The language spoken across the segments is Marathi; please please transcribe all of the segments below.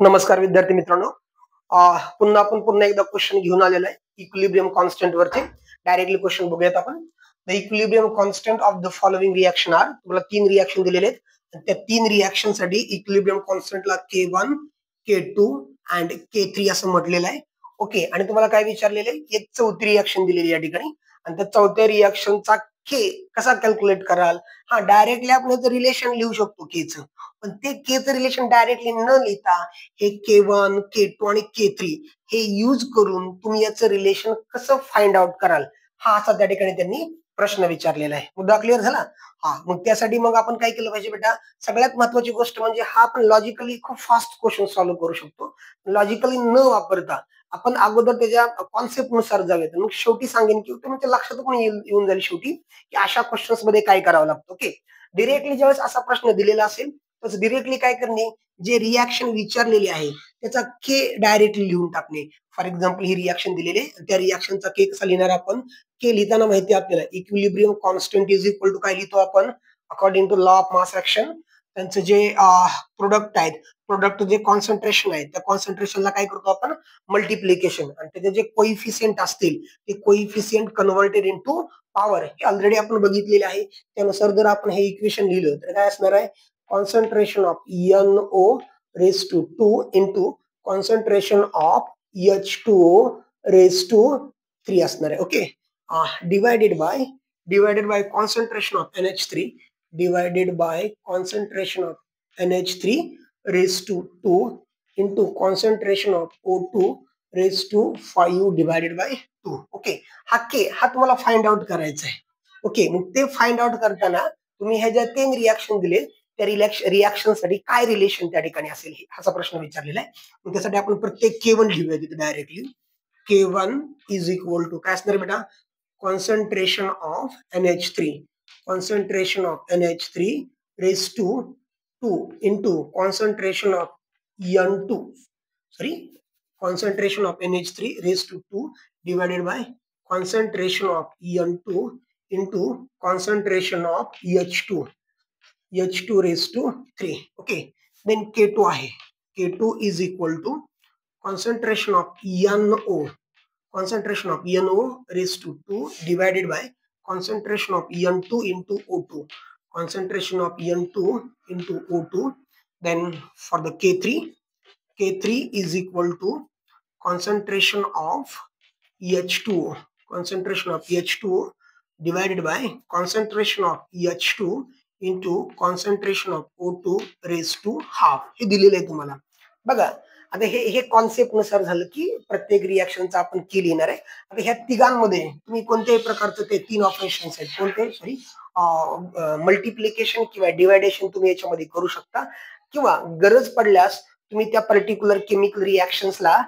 नमस्कार विद्यार्थी मित्रांनो. पुन्हा एकदा क्वेश्चन घेऊन आलेला आहे इक्विलिब्रियम कॉन्स्टंट वरती. डायरेक्टली क्वेश्चन बघूयात आपण. The equilibrium constant of the following reaction are. तुम्हाला 3 रिएक्शन दिलेले आहेत. त्या 3 रिएक्शन साठी equilibrium कॉन्स्टंटला K1, K2 and K3 असं म्हटलेलं आहे. ओके. आणि तुम्हाला काय विचारलेलं आहे? एक चौथी रिएक्शन दिलेली या ठिकाणी आणि त्या चौथ्या रिएक्शनचा K कसा कॅल्क्युलेट कराल? डायरेक्टली आपण याचं रिलेशन लिहू शकतो Kचं. पण ते Kचं रिलेशन डायरेक्टली न लिहिता हे K1, K2 आणि K3 हे यूज करून तुम्ही याचं रिलेशन कसं फाइंड आउट कराल, हा असा त्या ठिकाणी त्यांनी प्रश्न विचारलेला आहे. मुद्दा क्लिअर झाला? मग त्यासाठी मग आपण काय केलं पाहिजे बेटा? सगळ्यात महत्वाची गोष्ट म्हणजे हा आपण लॉजिकली खूप फास्ट क्वेश्चन सॉल्व्ह करू शकतो. लॉजिकली न वापरता आपण अगोदर त्याच्या कॉन्सेप्ट नुसार जाऊयात. मग शेवटी सांगेन की तुमच्या लक्षात पण येऊन जाईल शेवटी की अशा क्वेश्चन्स मध्ये काय करावं लागतं. ओके. डिरेक्टली ज्यावेळेस असा प्रश्न दिलेला असेल तर डिरेक्टली काय करणे, जे रिएक्शन विचारलेली आहे त्याचा के डायरेक्टली लिहून टाकणे. फॉर एक्झाम्पल ही रिएक्शन दिलेली आहे, त्या रिएक्शनचा के कसा लिहिणार आपण? के लिहिताना माहिती आपल्याला equilibrium constant is equal to काय लिहितो आपण? According to law of mass action त्यांचं जे प्रोडक्ट आहेत, प्रोडक्ट जे कॉन्सन्ट्रेशन आहे, त्या कॉन्सन्ट्रेशनला काय करतो आपण? मल्टिप्लिकेशन. आणि त्याचे जे कोइफिशियंट असतील ते कोइफिशियंट कन्व्हर्टेड इनटू पॉवर हे ऑलरेडी आपण बघितलेले आहे. त्यानुसार जर आपण हे इक्वेशन लिहिलं तर काय असणार आहे? Concentration of NO raised to 2 into concentration of H2O raised to 3 असणार आहे. Okay. Divided by concentration of NH3 divided by concentration of NH3 raised to 2 into concentration of O2 raised to 5 divided by 2. Okay. हा तुम्हाला फाइंड आउट करायचा आहे. ओके. मग ते फाइंड आउट करताना तुम्ही ह्या ज्या 3 रिएक्शन दिले त्या रिएक्शन साठी काय रिलेशन त्या ठिकाणी असेल असा प्रश्न विचारलेला आहे. मग त्यासाठी आपण प्रत्येक K1 घेऊया तिथे directly. K1 is equal to काय असणार बेटा? Concentration of NH3. Concentration of NH3 raise to 2 into concentration of N2. Sorry, concentration of NH3 raised to 2 divided by concentration of N2 into concentration of H2 raised to 3. Okay. Then K2 आहे. K2 is equal to concentration of NO. Concentration of NO raised to 2 divided by concentration of N2 into O2. Concentration of N2 into O2. Then for the K3 is equal to concentration of H2O. Concentration of H2O divided by concentration of H2 into concentration of O2 raised to half. हे दिलेलं आहे तुम्हाला. बघा आता हे कॉन्सेप्ट नुसार झालं की प्रत्येक रिएक्शनचा आपण की लिहिणार आहे. आता ह्या तिघांमध्ये तुम्ही कोणत्याही प्रकारचं ते 3 ऑपरेशन्स आहेत कोणते सॉरी मल्टिप्लिकेशन किंवा डिवायडेशन तुम्ही याच्यामध्ये करू शकता किंवा गरज पडल्यास तुम्ही त्या पर्टिक्युलर केमिकल रिएक्शन्सला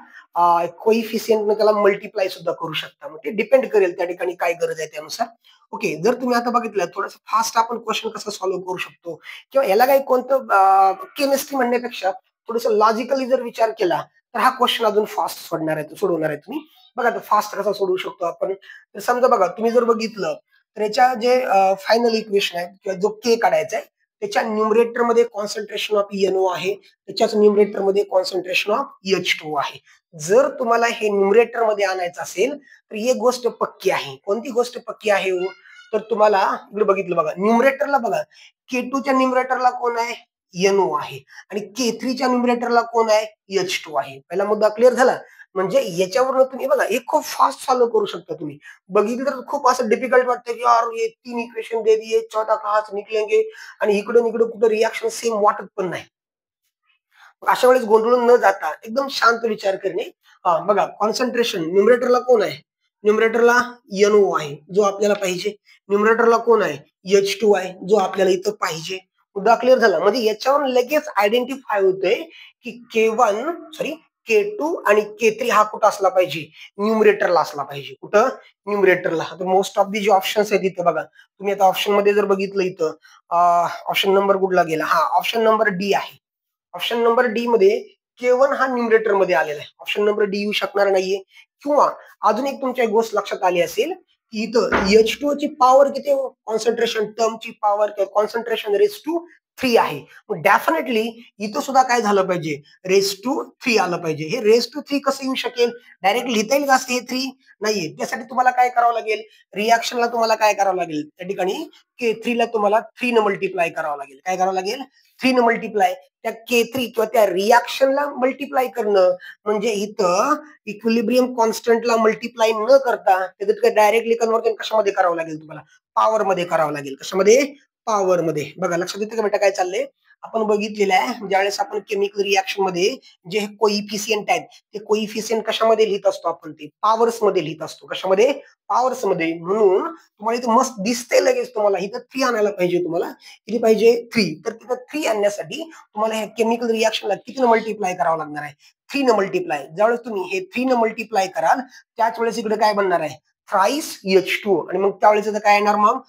कोइफिशियंट त्याला मल्टिप्लाय सुद्धा करू शकता. मग ते डिपेंड करेल त्या ठिकाणी काय गरज आहे त्यानुसार. ओके. जर तुम्ही आता बघितलं थोडंसं फास्ट आपण क्वेश्चन कसं सॉल्व्ह करू शकतो किंवा याला काही कोणतं केमिस्ट्री म्हणण्यापेक्षा थोडंसं लॉजिकली जर विचार केला तर हा क्वेश्चन अजून फास्ट सोडवणार आहे तुम्ही. बघा फास्ट कसा सोडवू शकतो आपण. तर समजा बघा तुम्ही जर बघितलं तर याच्या जे फायनल इक्वेशन आहे किंवा जो के काढायचा आहे त्याच्या न्यूमरेटर मध्ये कॉन्सन्ट्रेशन ऑफ NO आहे, त्याच्याच न्यूमरेटर मध्ये कॉन्सन्ट्रेशन ऑफ H2O आहे. जर तुम्हाला हे न्यूमरेटर मध्ये आणायचं असेल तर एक गोष्ट पक्की आहे. कोणती गोष्ट पक्की आहे? तर तुम्हाला इकडे बघितलं बघा न्यूमरेटरला बघा K2च्या न्यूमरेटरला कोण आहे? NO आहे आणि K3च्या न्यूमरेटरला कोण आहे? H2 आहे. पहिला मुद्दा क्लिअर झाला. म्हणजे याच्यावरून तुम्ही बघा हे खूप फास्ट सॉल्व्ह करू शकता तुम्ही. बघितलं तर खूप असं डिफिकल्ट वाटतं की यार ये 3 इक्वेशन दे दिए, चौथा कहाँ से निकलेंगे आणि इकडून कुठं रिएक्शन सेम वाटत पण नाही. अशा वेळेस गोंधळून न जाता एकदम शांत विचार करणे. बघा कॉन्सन्ट्रेशन न्यूमरेटरला कोण आहे? न्यूमरेटरला NO आहे जो आपल्याला पाहिजे. न्यूमरेटरला कोण आहे? H2 आहे जो आपल्याला इथं पाहिजे. मुद्दा क्लिअर झाला. म्हणजे याच्यावरून लगेच आयडेंटिफाय होतंय की K2 आणि K3 हा कुठं असला पाहिजे? न्यूमरेटरला असला पाहिजे. कुठं? न्यूमरेटरला. तर मोस्ट ऑफ दी जे ऑप्शन्स आहेत इथं बघा तुम्ही आता ऑप्शन मध्ये जर बघितलं इथं ऑप्शन नंबर कुठला गेला? ऑप्शन नंबर डी आहे. ऑप्शन नंबर डी मध्ये K1 हा न्यूमरेटर मध्ये आलेला आहे. ऑप्शन नंबर डी येऊ शकणार नाहीये. किंवा अजून एक तुमच्या एक गोष्ट लक्षात आली असेल की इथं H2 ची पॉवर किती? कॉन्सन्ट्रेशन टर्मची पॉवर किंवा कॉन्सन्ट्रेशन रेज टू 3 आहे. मग डेफिनेटली इथं सुद्धा काय झालं पाहिजे, रेस टू 3 आलं पाहिजे. हे रेस टू 3 कसं येऊ शकेल, डायरेक्ट लिहिता येईल का हे 3 नाहीये. त्यासाठी तुम्हाला काय करावं लागेल, रिॲक्शनला तुम्हाला काय करावं लागेल, त्या ठिकाणी K3 ला तुम्हाला 3 न मल्टिप्लाय करावं लागेल. काय करावं लागेल, 3 न मल्टिप्लाय. त्या K3 किंवा त्या रिॲक्शनला मल्टिप्लाय करणं म्हणजे इथं इक्विलिब्रियम कॉन्स्टंटला मल्टिप्लाय न करता त्याच्यात डायरेक्टली कन्व्हर्जन कशामध्ये करावं लागेल, तुम्हाला पॉवर मध्ये करावं लागेल. कशामध्ये, पॉवर मध्ये. बघा लक्षात येतं का बेटा काय चाललंय, आपण बघितलेलं आहे ज्यावेळेस आपण केमिकल रिॲक्शन मध्ये जे कोइफिशियंट आहेत ते कोइफिशियंट कशामध्ये लिहित असतो, आपण ते पॉवर्स मध्ये लिहित असतो. कशामध्ये, पॉवर्स मध्ये. म्हणून तुम्हाला इथं मस्त दिसते लगेच, तुम्हाला इथं 3 आणायला पाहिजे. तुम्हाला किती पाहिजे, 3. तर तिथं 3 आणण्यासाठी तुम्हाला हे केमिकल रिॲक्शनला किती मल्टिप्लाय करावं लागणार आहे, 3 न मल्टिप्लाय. ज्यावेळेस तुम्ही हे 3 न मल्टिप्लाय कराल त्याच वेळेस इकडे काय बनणार आहे, थ्राइस H2. आणि मग त्यावेळेस काय येणार, मग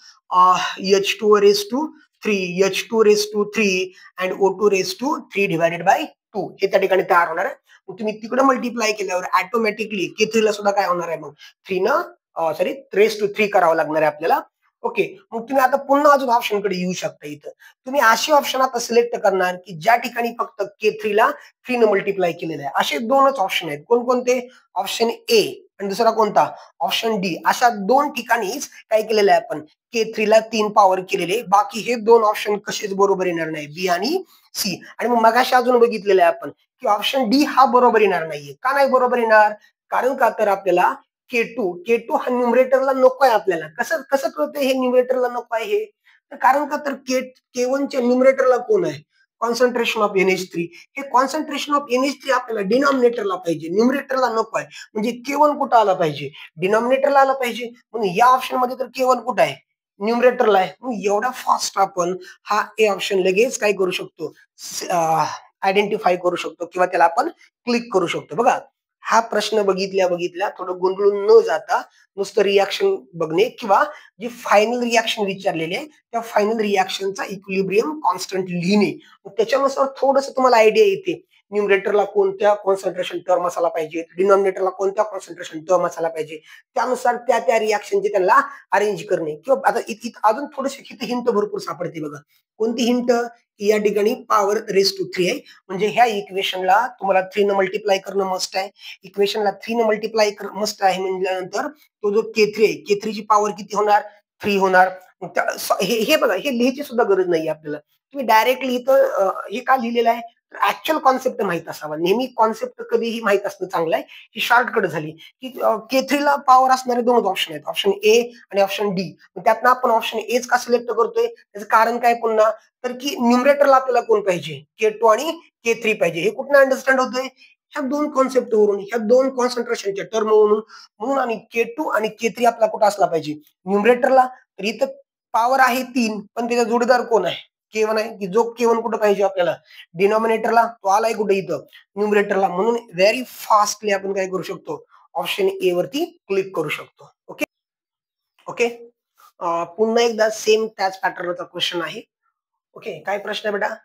H2 raise to 3, H2 raise to 3 and O2 raise to 3 divided by 2 हे त्या ठिकाणी तयार होणार आहे. मग तुम्ही तिकडे मल्टिप्लाय केल्यावर ऑटोमॅटिकली K3 ला सुद्धा काय होणार आहे, मग 3 न रेस टू 3 करावं लागणार आहे आपल्याला. ओके. मग तुम्ही आता पुन्हा अजून ऑप्शन कडे येऊ शकता. इथं तुम्ही असे ऑप्शन आता सिलेक्ट करणार की ज्या ठिकाणी फक्त K3 ला 3 न मल्टिप्लाय केलेलं आहे. असे दोनच ऑप्शन आहेत. कोणकोणते, ऑप्शन ए आणि दुसरा कोणता, ऑप्शन डी. अशा 2 ठिकाणीच काय केलेलं आहे आपण, K3 ला 3 पॉवर केलेले. बाकी हे 2 ऑप्शन कसेच बरोबर येणार नाही, बी आणि सी. आणि मग मगाशी अजून बघितलेलं आहे आपण की ऑप्शन डी हा बरोबर येणार नाहीये. का नाही बरोबर येणार, कारण का तर आपल्याला K2 हा न्यूमरेटरला नको आहे. आपल्याला कसं कसं कळतं हे न्यूमरेटरला नको आहे हे, कारण का तर K1 च्या न्यूमरेटरला कोण आहे, कॉन्सन्ट्रेशन ऑफ NH3. हे कॉन्सन्ट्रेशन ऑफ NH3 आपल्याला डिनॉमिनेटरला पाहिजे, न्यूमरेटरला नको आहे. म्हणजे K1 कुठं आला पाहिजे, डिनॉमिनेटरला आला पाहिजे. म्हणून या ऑप्शन मध्ये तर K1 कुठं आहे, न्यूमरेटरला आहे. मग एवढा फास्ट आपण हा ए ऑप्शन लगेच काय करू शकतो, आयडेंटिफाय करू शकतो किंवा त्याला आपण क्लिक करू शकतो. बघा हा प्रश्न बघितल्या थोडं गोंधळून न जाता नुसतं रिॲक्शन बघणे किंवा जी फायनल रिॲक्शन विचारलेली आहे त्या फायनल रिॲक्शनचा इक्विलिब्रियम कॉन्स्टंट लिहिणे. त्याच्यानुसार थोडस तुम्हाला आयडिया येते न्यूमरेटरला कोणत्या कॉन्सन्ट्रेशन टर्म असायला पाहिजे, डिनॉमिनेटरला कोणत्या कॉन्सन्ट्रेशन टर्म असायला पाहिजे. त्यानुसार त्या रिॲक्शनचे त्यांना अरेंज करणे. किंवा आता अजून थोडीशी हिंट भरपूर सापडते. बघा कोणती हिंट, या ठिकाणी पॉवर रेस टू 3 आहे. म्हणजे ह्या इक्वेशनला तुम्हाला 3 न मल्टिप्लाय करणं मस्ट आहे. इक्वेशनला 3 न मल्टिप्लाय मस्ट आहे म्हटल्यानंतर तो जो K3 आहे, K3 ची पॉवर किती होणार, 3 होणार. हे बघा हे लिहायची सुद्धा गरज नाही आपल्याला. तुम्ही डायरेक्टली इथं हे का लिहिलेलं आहे, ऍक्च्युअल कॉन्सेप्ट माहित असावा. नेहमी कॉन्सेप्ट कधीही माहित असणं चांगलं आहे. ही शॉर्टकट झाली की K3 ला पॉवर असणारे 2 ऑप्शन आहेत, ऑप्शन ए आणि ऑप्शन डी. त्यातनं आपण ऑप्शन एच का सिलेक्ट करतोय, त्याचं कारण काय पुन्हा, तर की न्यूमरेटरला आपल्याला कोण पाहिजे, K2 आणि K3 पाहिजे. हे कुठनं अंडरस्टँड होतंय, ह्या 2 कॉन्सेप्ट वरून, ह्या 2 कॉन्सन्ट्रेशनच्या टर्म वरून. म्हणून आणि K2 आणि K3 आपला कुठं असला पाहिजे, न्यूमरेटरला. तर इथं पॉवर आहे 3 पण त्याचा जोडीदार कोण आहे, K1 आहे. की जो K1 कुठं पाहिजे आपल्याला, डिनॉमिनेटरला. तो आलाय कुठे, इथं न्यूमरेटरला. म्हणून व्हेरी फास्टली आपण काय करू शकतो, ऑप्शन ए वरती क्लिक करू शकतो. Okay okay. पुन्हा एकदा सेम त्याच पॅटर्नचा क्वेश्चन आहे. ओके. काय प्रश्न आहे बेटा,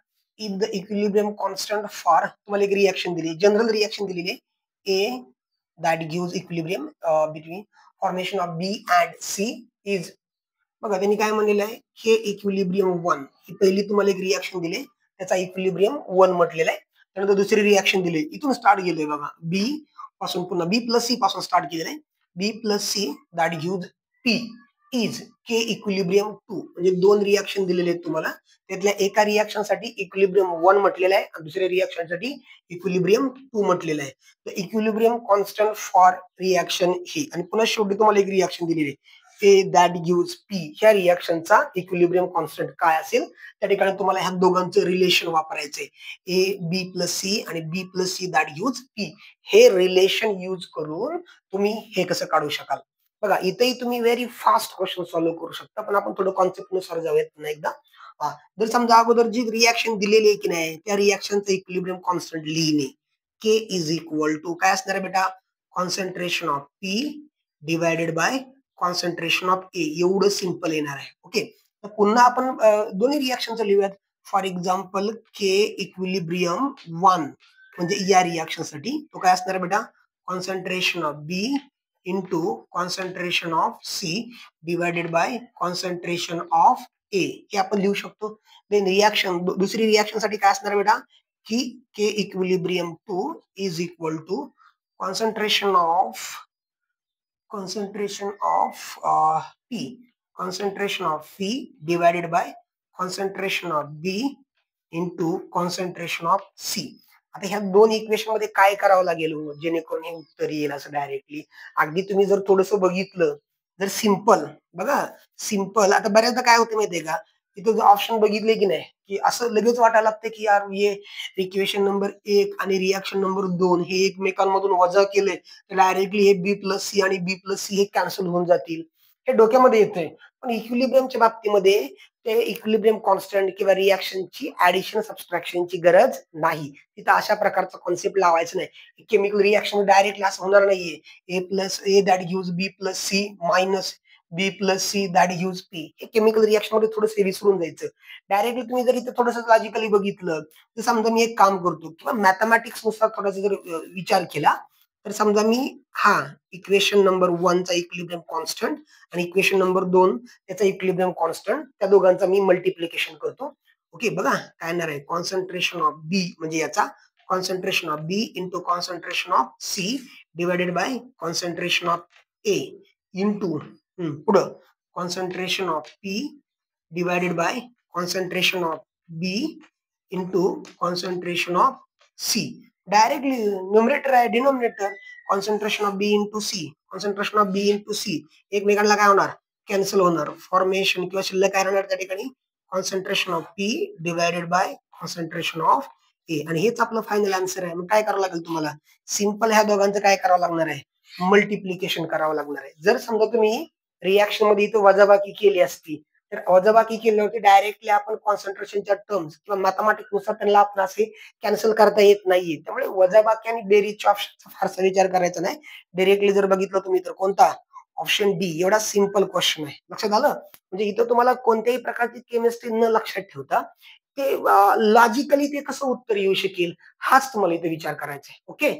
if the equilibrium constant for, तुम्हाला एक रिॲक्शन दिली, जनरल रिॲक्शन दिलेली आहे, A that gives equilibrium between formation of B and C is. बघा त्यांनी काय म्हणलेलं आहे, हे इक्विलिब्रियम 1 ही पहिली तुम्हाला एक रिॲक्शन दिली, त्याचा इक्विलिब्रियम 1 म्हटलेला आहे. त्यानंतर दुसरी रिॲक्शन दिली, इथून स्टार्ट केलंय बघा, बी पासून पुन्हा बी प्लस सी पासून स्टार्ट केलेलं आहे. B plus C that gives P is K equilibrium 2. म्हणजे 2 रिॲक्शन दिलेले आहेत तुम्हाला. त्यातल्या एका रिॲक्शन साठी इक्विलिब्रियम 1 म्हटलेलं आहे आणि दुसऱ्या रिॲक्शन साठी इक्विलिब्रियम 2 म्हटलेलं आहे. तर इक्विलिब्रियम कॉन्स्टंट फॉर रिॲक्शन ही, आणि पुन्हा शेवटी तुम्हाला एक रिॲक्शन दिलेली आहे, ए दॅट गिव्स पी. ह्या रिॲक्शनचा इक्विलिब्रियम कॉन्स्टंट काय असेल, त्या ठिकाणी तुम्हाला ह्या दोघांचं रिलेशन वापरायचंय, ए बी प्लस सी आणि B plus C that gives P. हे रिलेशन यूज करून तुम्ही हे कसं काढू शकाल. बघा इथेही तुम्ही व्हेरी फास्ट क्वेश्चन सॉल्व्ह करू शकता, पण आपण थोडं कॉन्सेप्ट नुसार जाऊयात पुन्हा एकदा. जर समजा अगोदर जी रिॲक्शन दिलेली आहे की नाही, त्या रिॲक्शनचं इक्विलिब्रियम कॉन्स्टंट लिहिणे, के इज इक्वल टू काय असणार आहे बेटा, concentration of P divided by concentration of A. एवढं सिंपल येणार आहे. ओके. तर पुन्हा आपण दोन्ही रिॲक्शनचं लिहूयात. फॉर एक्झाम्पल के इक्विलिब्रियम 1 म्हणजे या रिॲक्शन साठी तो काय असणार आहे बेटा, concentration of B into concentration of C divided by concentration of A हे आपण लिहू शकतो. देन रिॲक्शन दुसरी रिॲक्शन साठी काय असणार बेटा की K equilibrium 2 is equal to concentration of P concentration of P divided by concentration of B into concentration of C. आता ह्या दोन इक्वेशन मध्ये काय करावं लागेल जेणेकरून हे उत्तर येईल असं डायरेक्टली. अगदी तुम्ही जर थोडस बघितलं जर सिंपल बघा सिंपल आता बऱ्याचदा काय होतं माहितीये का तिथं ऑप्शन बघितले की नाही की असं लगेच वाटायला लागतं की यार हे इक्वेशन नंबर 1 आणि रिॲक्शन नंबर 2 हे एकमेकांमधून वजा केले तर डायरेक्टली हे बी प्लस सी आणि बी प्लस सी हे कॅन्सल होऊन जातील हे डोक्यामध्ये येतंय. पण इक्विलिब्रियमच्या बाबतीमध्ये ते इक्विलिब्रियम कॉन्स्टंट किंवा रिॲक्शनची ऍडिशन सबस्ट्रॅक्शनची गरज नाही. तिथं अशा प्रकारचा कॉन्सेप्ट लावायचा नाही. केमिकल रिॲक्शन डायरेक्टली असं होणार नाहीये A plus A that gives B plus C minus B plus C that gives P. हे केमिकल रिॲक्शन मध्ये थोडंसं विसरून जायचं. डायरेक्टली तुम्ही जर इथं थोडंसं लॉजिकली बघितलं तर समजा मी एक काम करतो किंवा मॅथमॅटिक्स नुसार थोडासा जर विचार केला तर समजा मी इक्वेशन नंबर 1 चा इक्विलिब्रियम कॉन्स्टंट आणि इक्वेशन नंबर 2 त्याचा इक्विलिब्रियम कॉन्स्टंट त्या दोघांचा मी मल्टिप्लिकेशन करतो. ओके बघा काय येणार आहे कॉन्सन्ट्रेशन ऑफ बी म्हणजे याचा concentration of B into concentration of C divided by concentration of A into पुढं concentration of P divided by concentration of B into concentration of C. Directly numerator आहे denominator concentration of B into C concentration of B into C एकमेकांना काय होणार कॅन्सल होणार फॉर्मेशन किंवा शिल्लक काय राहणार त्या ठिकाणी concentration of P divided by concentration of A आणि हेच आपलं फायनल आन्सर आहे. मग काय करावं लागेल तुम्हाला सिंपल ह्या दोघांचं काय करावं लागणार आहे मल्टिप्लिकेशन करावं लागणार आहे. जर समजा तुम्ही रिॲक्शन मध्ये इथं वजाबाकी केली असती तर वजाबाकी केल्यावरती डायरेक्टली आपण कॉन्सन्ट्रेशनच्या टर्म्स किंवा मॅथमॅटिक्स नुसार त्यांना आपण असे कॅन्सल करता येत नाहीये. त्यामुळे वजाबाकी आणि बेरीजच्या ऑप्शनचा फारसा विचार करायचा नाही. डायरेक्टली जर बघितलं तुम्ही तर कोणता ऑप्शन डी एवढा सिंपल क्वेश्चन आहे. लक्षात आलं म्हणजे इथं तुम्हाला कोणत्याही प्रकारची केमिस्ट्री न लक्षात ठेवता ते लॉजिकली ते कसं उत्तर येऊ शकेल हाच तुम्हाला इथे विचार करायचा आहे. ओके